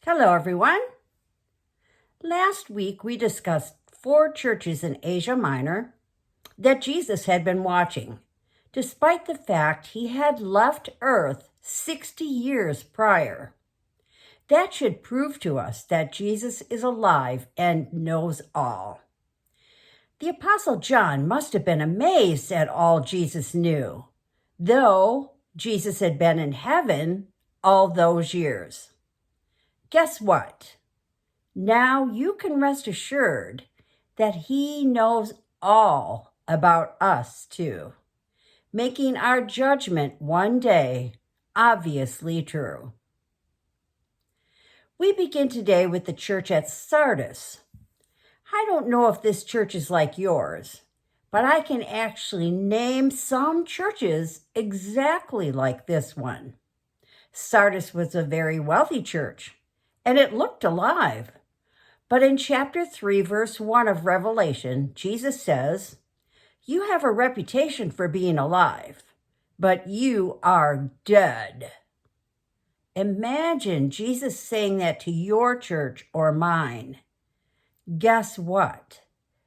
Hello, everyone. Last week, we discussed 4 churches in Asia Minor that Jesus had been watching, despite the fact he had left Earth 60 years prior. That should prove to us that Jesus is alive and knows all. The Apostle John must have been amazed at all Jesus knew, though Jesus had been in heaven all those years. Guess what? Now you can rest assured that he knows all about us too, making our judgment one day obviously true. We begin today with the church at Sardis. I don't know if this church is like yours, but I can actually name some churches exactly like this one. Sardis was a very wealthy church, and it looked alive. But in chapter 3, verse 1 of Revelation, Jesus says, "You have a reputation for being alive, but you are dead." Imagine Jesus saying that to your church or mine. Guess what?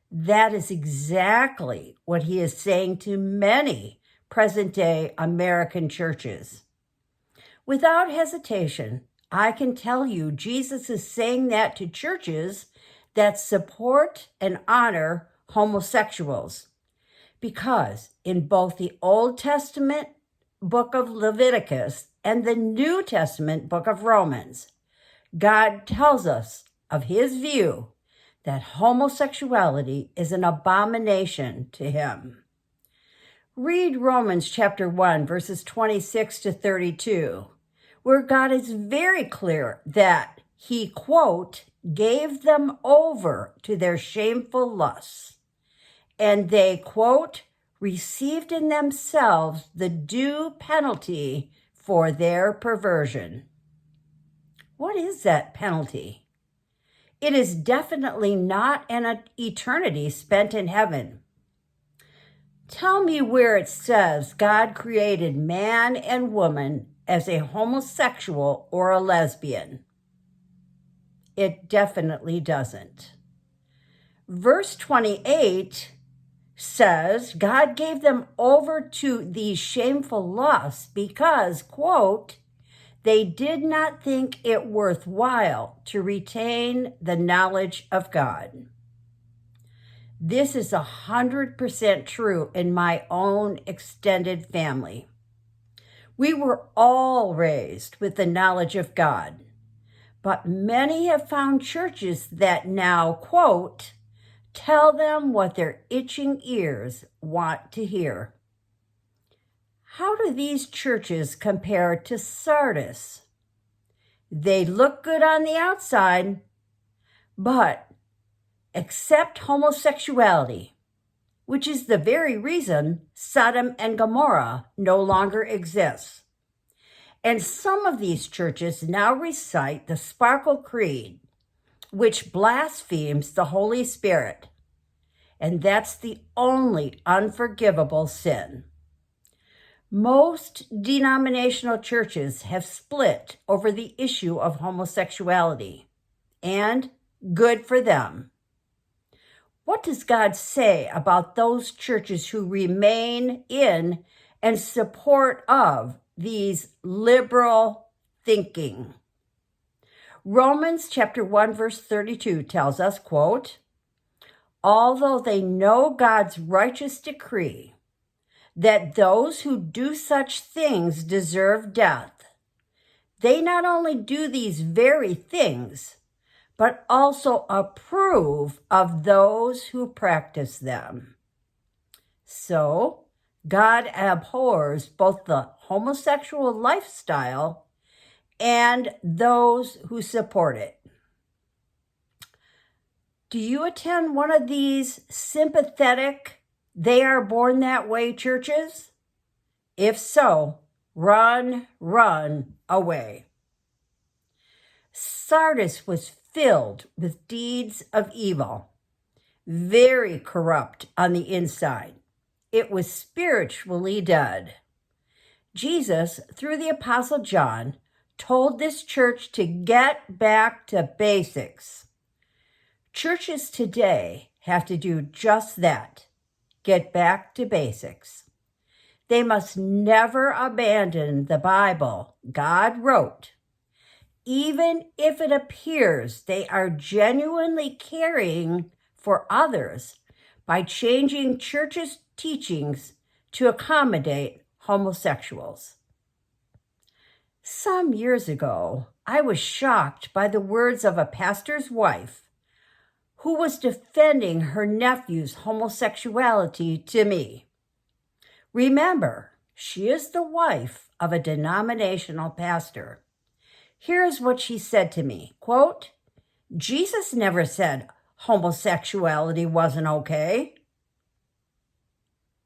That is exactly what he is saying to many present-day American churches. Without hesitation, I can tell you Jesus is saying that to churches that support and honor homosexuals. Because in both the Old Testament book of Leviticus and the New Testament book of Romans, God tells us of his view that homosexuality is an abomination to him. Read Romans chapter 1, verses 26 to 32. Where God is very clear that he, quote, gave them over to their shameful lusts, and they, quote, received in themselves the due penalty for their perversion. What is that penalty? It is definitely not an eternity spent in heaven. Tell me where it says God created man and woman as a homosexual or a lesbian. It definitely doesn't. Verse 28 says God gave them over to these shameful lusts because, quote, they did not think it worthwhile to retain the knowledge of God. This is 100% true in my own extended family. We were all raised with the knowledge of God, but many have found churches that now, quote, tell them what their itching ears want to hear. How do these churches compare to Sardis? They look good on the outside, but accept homosexuality, which is the very reason Sodom and Gomorrah no longer exists. And some of these churches now recite the Sparkle Creed, which blasphemes the Holy Spirit. And that's the only unforgivable sin. Most denominational churches have split over the issue of homosexuality, and good for them. What does God say about those churches who remain in and support of these liberal thinking? Romans chapter 1, verse 32 tells us, quote, although they know God's righteous decree that those who do such things deserve death, they not only do these very things, but also approve of those who practice them. So, God abhors both the homosexual lifestyle and those who support it. Do you attend one of these sympathetic, they are born that way churches? If so, run away. Sardis was filled with deeds of evil, very corrupt on the inside. It was spiritually dead. Jesus, through the Apostle John, told this church to get back to basics. Churches today have to do just that, get back to basics. They must never abandon the Bible God wrote, even if it appears they are genuinely caring for others by changing churches' teachings to accommodate homosexuals. Some years ago, I was shocked by the words of a pastor's wife who was defending her nephew's homosexuality to me. Remember, she is the wife of a denominational pastor. Here's what she said to me, quote, "Jesus never said homosexuality wasn't okay."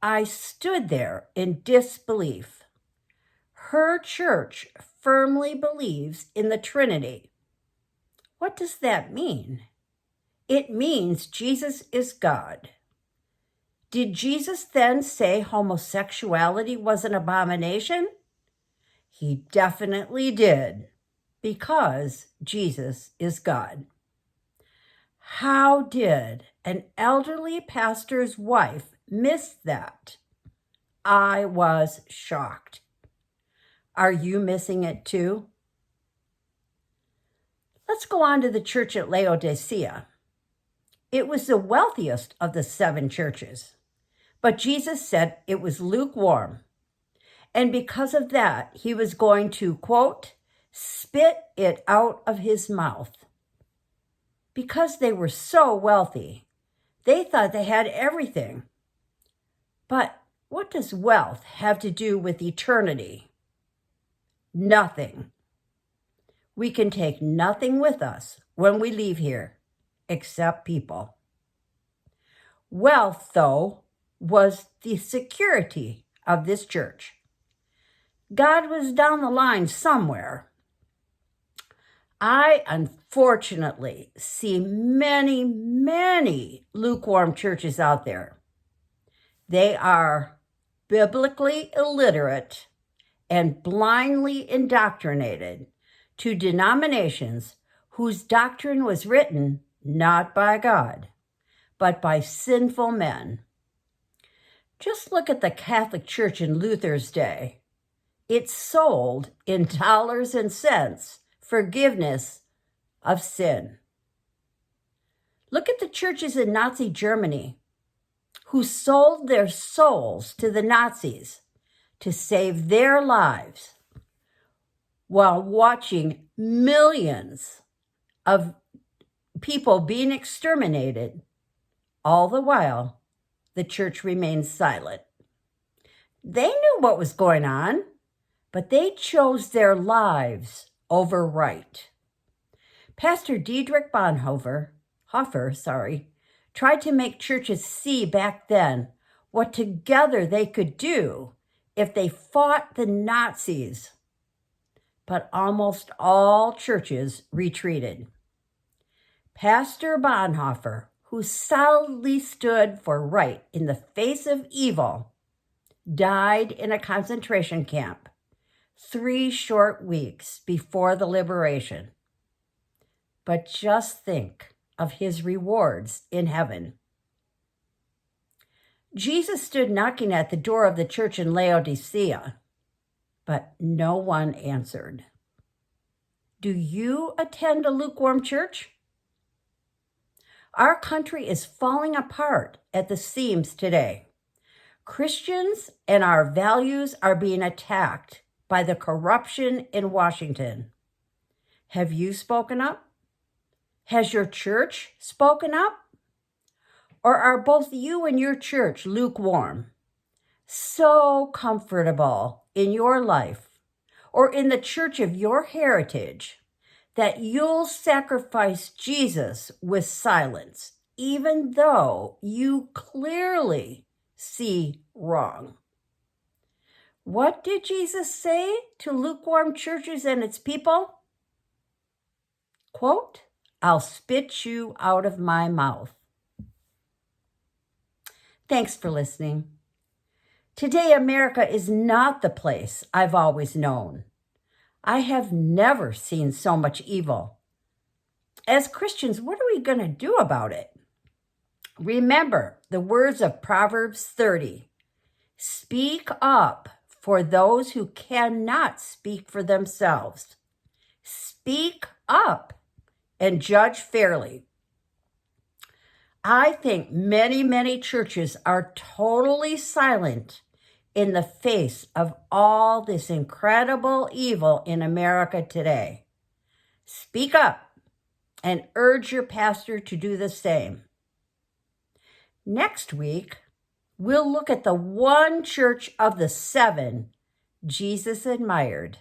I stood there in disbelief. Her church firmly believes in the Trinity. What does that mean? It means Jesus is God. Did Jesus then say homosexuality was an abomination? He definitely did, because Jesus is God. How did an elderly pastor's wife miss that? I was shocked. Are you missing it too? Let's go on to the church at Laodicea. It was the wealthiest of the 7 churches, but Jesus said it was lukewarm. And because of that, he was going to, quote, spit it out of his mouth. Because they were so wealthy, they thought they had everything. But what does wealth have to do with eternity? Nothing. We can take nothing with us when we leave here, except people. Wealth, though, was the security of this church. God was down the line somewhere. I unfortunately see many, many lukewarm churches out there. They are biblically illiterate and blindly indoctrinated to denominations whose doctrine was written not by God, but by sinful men. Just look at the Catholic Church in Luther's day. It sold in dollars and cents forgiveness of sin. Look at the churches in Nazi Germany who sold their souls to the Nazis to save their lives while watching millions of people being exterminated. All the while, the church remained silent. They knew what was going on, but they chose their lives over right. Pastor Dietrich Bonhoeffer, tried to make churches see back then what together they could do if they fought the Nazis. But almost all churches retreated. Pastor Bonhoeffer, who solidly stood for right in the face of evil, died in a concentration camp 3 short weeks before the liberation. But just think of his rewards in heaven. Jesus stood knocking at the door of the church in Laodicea, but no one answered. Do you attend a lukewarm church? Our country is falling apart at the seams today. Christians and our values are being attacked by the corruption in Washington. Have you spoken up? Has your church spoken up? Or are both you and your church lukewarm? So comfortable in your life or in the church of your heritage that you'll sacrifice Jesus with silence, even though you clearly see wrong. What did Jesus say to lukewarm churches and its people? Quote, I'll spit you out of my mouth. Thanks for listening. Today, America is not the place I've always known. I have never seen so much evil. As Christians, what are we going to do about it? Remember the words of Proverbs 30. Speak up for those who cannot speak for themselves. Speak up and judge fairly. I think many churches are totally silent in the face of all this incredible evil in America today. Speak up and urge your pastor to do the same. Next week, we'll look at the one church of the 7 Jesus admired.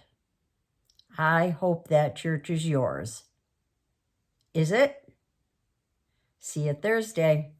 I hope that church is yours. Is it? See you Thursday.